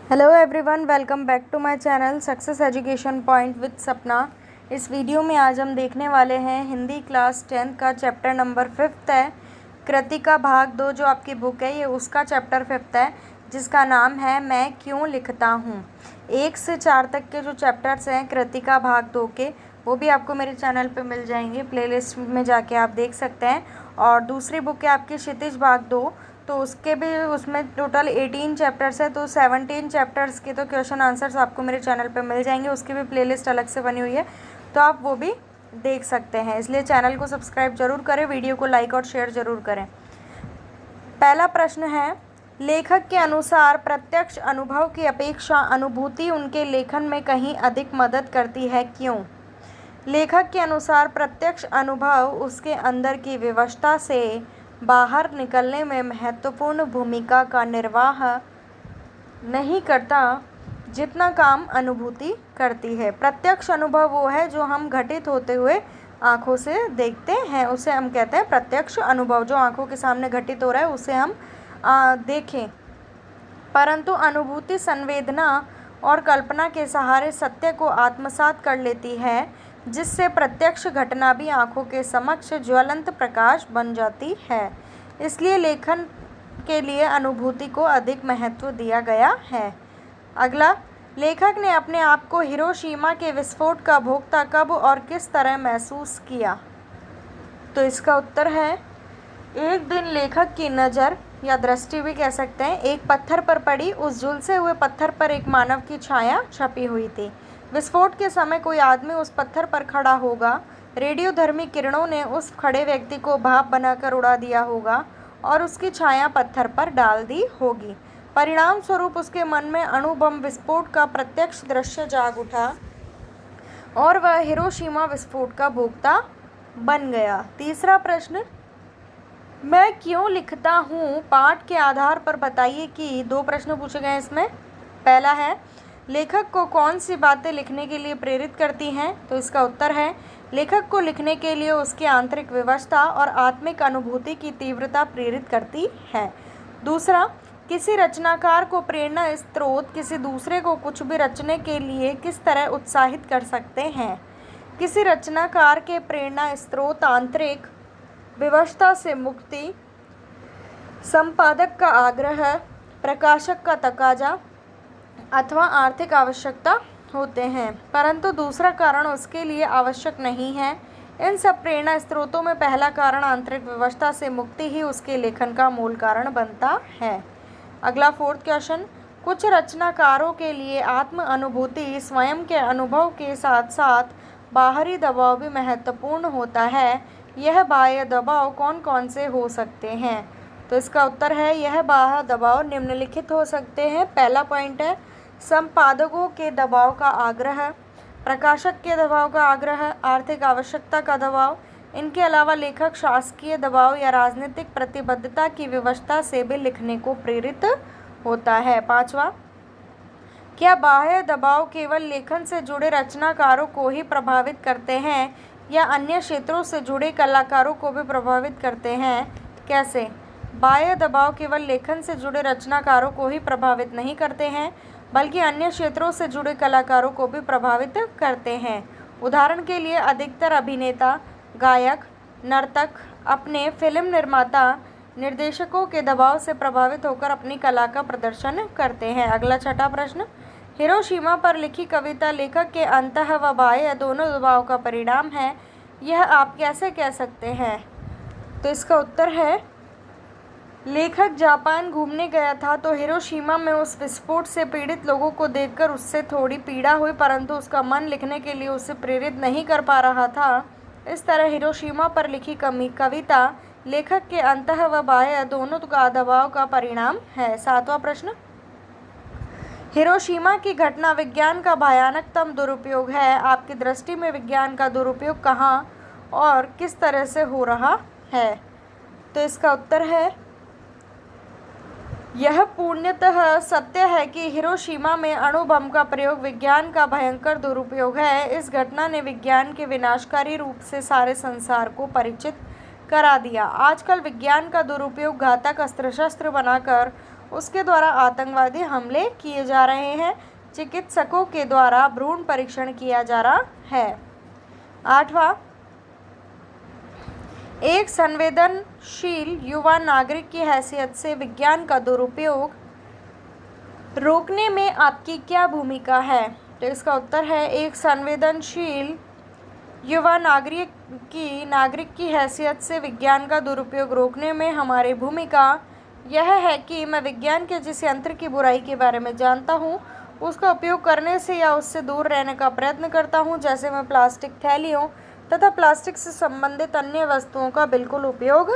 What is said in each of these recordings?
Hello everyone, welcome back to my channel success education point with Sapna. इस video में आज हम देखने वाले हैं हिंदी क्लास 10th का चैप्टर नंबर 5 है। कृतिका भाग 2 जो आपकी बुक है ये उसका चैप्टर 5 है, जिसका नाम है मैं क्यों लिखता हूँ। 1 से 4 तक के जो चैप्टर्स हैं कृतिका भाग 2 के, वो भी आपको मेरे चैनल पे मिल जाएंगे, प्लेलिस्ट में जाके आप देख सकते हैं। और दूसरी बुक है आपकी क्षितिज भाग 2, तो उसके भी उसमें टोटल 18 चैप्टर्स है, तो 17 चैप्टर्स के तो क्वेश्चन आंसर्स आपको मेरे चैनल पे मिल जाएंगे। उसकी भी प्लेलिस्ट अलग से बनी हुई है, तो आप वो भी देख सकते हैं। इसलिए चैनल को सब्सक्राइब जरूर करें, वीडियो को लाइक और शेयर जरूर करें। पहला प्रश्न है, लेखक के अनुसार प्रत्यक्ष अनुभव की अपेक्षा अनुभूति उनके लेखन में कहीं अधिक मदद करती है, क्यों? लेखक के अनुसार प्रत्यक्ष अनुभव उसके अंदर की विवशता से बाहर निकलने में महत्वपूर्ण भूमिका का निर्वाह नहीं करता जितना काम अनुभूति करती है। प्रत्यक्ष अनुभव वो है जो हम घटित होते हुए आँखों से देखते हैं, उसे हम कहते हैं प्रत्यक्ष अनुभव। जो आँखों के सामने घटित हो रहा है उसे हम देखें, परंतु अनुभूति संवेदना और कल्पना के सहारे सत्य को आत्मसात कर लेती है, जिससे प्रत्यक्ष घटना भी आँखों के समक्ष ज्वलंत प्रकाश बन जाती है। इसलिए लेखन के लिए अनुभूति को अधिक महत्व दिया गया है। अगला, लेखक ने अपने आप को हिरोशिमा के विस्फोट का भोक्ता कब और किस तरह महसूस किया? तो इसका उत्तर है, एक दिन लेखक की नज़र या दृष्टि भी कह सकते हैं एक पत्थर पर पड़ी। उस झुलसे हुए पत्थर पर एक मानव की छाया छपी हुई थी। विस्फोट के समय कोई आदमी उस पत्थर पर खड़ा होगा, रेडियोधर्मी किरणों ने उस खड़े व्यक्ति को भाप बनाकर उड़ा दिया होगा और उसकी छाया पत्थर पर डाल दी होगी। परिणाम स्वरूप उसके मन में अणु बम विस्फोट का प्रत्यक्ष दृश्य जाग उठा और वह हिरोशिमा विस्फोट का भोक्ता बन गया। तीसरा प्रश्न, मैं क्यों लिखता हूँ पाठ के आधार पर बताइए कि 2 प्रश्न पूछे गए हैं इसमें। पहला है, लेखक को कौन सी बातें लिखने के लिए प्रेरित करती हैं? तो इसका उत्तर है, लेखक को लिखने के लिए उसकी आंतरिक विवशता और आत्मिक अनुभूति की तीव्रता प्रेरित करती है। दूसरा, किसी रचनाकार को प्रेरणा स्रोत किसी दूसरे को कुछ भी रचने के लिए किस तरह उत्साहित कर सकते हैं? किसी रचनाकार के प्रेरणा स्रोत आंतरिक विवशता से मुक्ति, संपादक का आग्रह, प्रकाशक का तकाजा अथवा आर्थिक आवश्यकता होते हैं, परंतु दूसरा कारण उसके लिए आवश्यक नहीं है। इन सब प्रेरणा स्रोतों में पहला कारण आंतरिक विवशता से मुक्ति ही उसके लेखन का मूल कारण बनता है। अगला 4th क्वेश्चन, कुछ रचनाकारों के लिए आत्म अनुभूति स्वयं के अनुभव के साथ साथ बाहरी दबाव भी महत्वपूर्ण होता है। यह बाह्य दबाव कौन कौन से हो सकते हैं? तो इसका उत्तर है, यह बाह्य दबाव निम्नलिखित हो सकते हैं। पहला पॉइंट है, संपादकों के दबाव का आग्रह, प्रकाशक के दबाव का आग्रह, आर्थिक आवश्यकता का दबाव। इनके अलावा लेखक शासकीय दबाव या राजनीतिक प्रतिबद्धता की विवशता से भी लिखने को प्रेरित होता है। 5वां, क्या बाह्य दबाव केवल लेखन से जुड़े रचनाकारों को ही प्रभावित करते हैं या अन्य क्षेत्रों से जुड़े कलाकारों को भी प्रभावित करते हैं? कैसे? बाह्य दबाव केवल लेखन से जुड़े रचनाकारों को ही प्रभावित नहीं करते हैं, बल्कि अन्य क्षेत्रों से जुड़े कलाकारों को भी प्रभावित करते हैं। उदाहरण के लिए अधिकतर अभिनेता, गायक, नर्तक अपने फिल्म निर्माता, निर्देशकों के दबाव से प्रभावित होकर अपनी कला का प्रदर्शन करते हैं। अगला 6वां प्रश्न, हिरोशिमा पर लिखी कविता लेखक के अंतः व बाह्य दोनों दबाव का परिणाम है, यह आप कैसे कह सकते हैं? तो इसका उत्तर है, लेखक जापान घूमने गया था तो हिरोशिमा में उस विस्फोट से पीड़ित लोगों को देखकर उससे थोड़ी पीड़ा हुई, परंतु उसका मन लिखने के लिए उसे प्रेरित नहीं कर पा रहा था। इस तरह हिरोशिमा पर लिखी कविता लेखक के अंतः व बाह्य दोनों का दबाव का परिणाम है। 7वां प्रश्न, हिरोशिमा की घटना विज्ञान का भयानकतम दुरुपयोग है। आपकी दृष्टि में विज्ञान का दुरुपयोग कहाँ और किस तरह से हो रहा है? तो इसका उत्तर है, यह पूर्णतः सत्य है कि हिरोशिमा में अणु बम का प्रयोग विज्ञान का भयंकर दुरुपयोग है। इस घटना ने विज्ञान के विनाशकारी रूप से सारे संसार को परिचित करा दिया। आजकल विज्ञान का दुरुपयोग घातक अस्त्र शस्त्र बनाकर उसके द्वारा आतंकवादी हमले किए जा रहे हैं। चिकित्सकों के द्वारा भ्रूण परीक्षण किया जा रहा है। 8वां, एक संवेदनशील युवा नागरिक की हैसियत से विज्ञान का दुरुपयोग रोकने में आपकी क्या भूमिका है? तो इसका उत्तर है, एक संवेदनशील युवा नागरिक की हैसियत से विज्ञान का दुरुपयोग रोकने में हमारी भूमिका यह है कि मैं विज्ञान के जिस यंत्र की बुराई के बारे में जानता हूँ उसका उपयोग करने से या उससे दूर रहने का प्रयत्न करता हूँ। जैसे मैं प्लास्टिक थैलियों तथा प्लास्टिक से संबंधित अन्य वस्तुओं का बिल्कुल उपयोग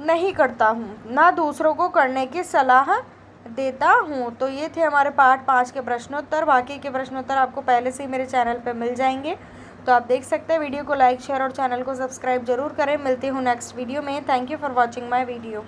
नहीं करता हूँ, ना दूसरों को करने की सलाह देता हूँ। तो ये थे हमारे पार्ट 5 के प्रश्नोत्तर। बाकी के प्रश्नोत्तर आपको पहले से ही मेरे चैनल पर मिल जाएंगे, तो आप देख सकते हैं। वीडियो को लाइक, शेयर और चैनल को सब्सक्राइब जरूर करें। मिलती हूँ नेक्स्ट वीडियो में। Thank you for watching my video.